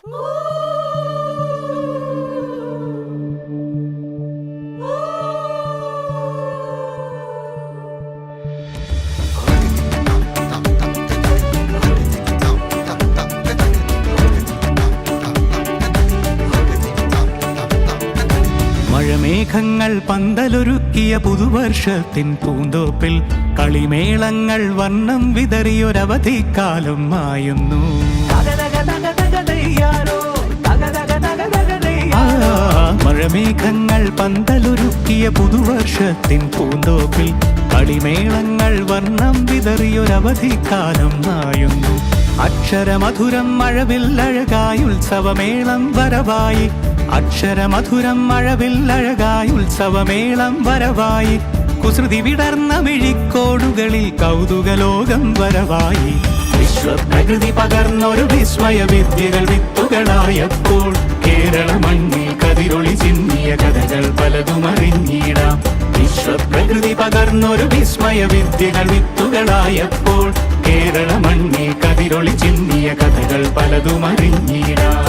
മഴമേഘങ്ങൾ പന്തലൊരുക്കിയ പുതുവർഷത്തിൻ പൂന്തോപ്പിൽ കളിമേളങ്ങൾ വർണ്ണം വിതറിയൊരവധിക്കാലം മായുന്നു. മഴമേഘങ്ങൾ പന്തലൊരുക്കിയ പുതുവർഷത്തിൻ പൂന്തോപ്പിൽ കളിമേളങ്ങൾ വർണ്ണം വിതറിയൊരവധിക്കാലം മായുന്നു. അക്ഷരമധുരം മഴവില്ലഴകായി ഉത്സവമേളം വരവായി, അക്ഷരമധുരം മഴവില്ലഴകായി ഉത്സവമേളം വരവായി, കുസൃതി വിടർന്ന മിഴിക്കോടുകളിൽ കൗതുകലോകം വരവായി. വിശ്വപ്രകൃതി പകർന്നൊരു വിസ്മയ വിദ്യകൾ വിത്തുകളായപ്പോൾ കേരള മണ്ണിൽ കതിരൊളി ചിന്നിയ കഥകൾ പലതും അറിഞ്ഞിടാം. വിശ്വപ്രകൃതി പകർന്നൊരു വിസ്മയ വിദ്യകൾ വിത്തുകളായപ്പോൾ കേരള മണ്ണിൽ കതിരൊളി ചിന്നിയ കഥകൾ പലതും അറിഞ്ഞിടാം.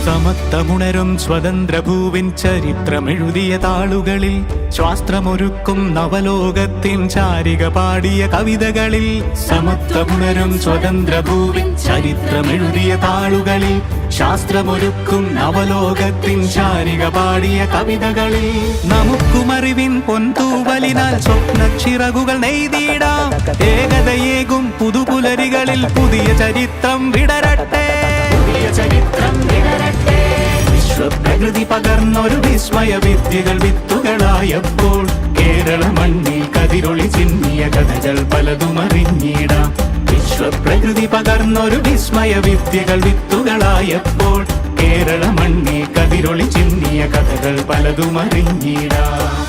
സമത്വമുണരും സ്വതന്ത്രഭൂവിൻ ചരിത്രമെഴുതിയ താളുകളിൽ, ശാസ്ത്രമൊരുക്കും നവലോകത്തിൻ ചാരിക പാടിയ കവിതകളിൽ. സമത്വമുണരും സ്വതന്ത്രഭൂവിൻ ചരിത്രമെഴുതിയ താളുകളിൽ, ശാസ്ത്രമൊരുക്കും നവലോകത്തിൻ ചാരിക പാടിയ കവിതകളിൽ. നമുക്കുമറിവിൻ പൊൻതൂവലിനാൽ സ്വപ്നച്ചിറകുകൾ നെയ്തിടാം. ഏകതയേകും പുതുപുലരികളിൽ പുതിയ ചരിത്രം വിടരട്ടെ, പുതിയ ചരിത്രം വിടരട്ടെ. വിശ്വപ്രകൃതി പകർന്നൊരു വിസ്മയ വിദ്യകൾ വിത്തുകളായപ്പോൾ കേരള മണ്ണിൽ കതിരൊളി ചിന്നിയ കഥകൾ പലതും അറിഞ്ഞിടാം. വിശ്വപ്രകൃതി പകർന്നൊരു വിസ്മയ വിദ്യകൾ വിത്തുകളായപ്പോൾ കേരള മണ്ണിൽ കതിരൊളി ചിന്നിയ കഥകൾ പലതും അറിഞ്ഞിടാം.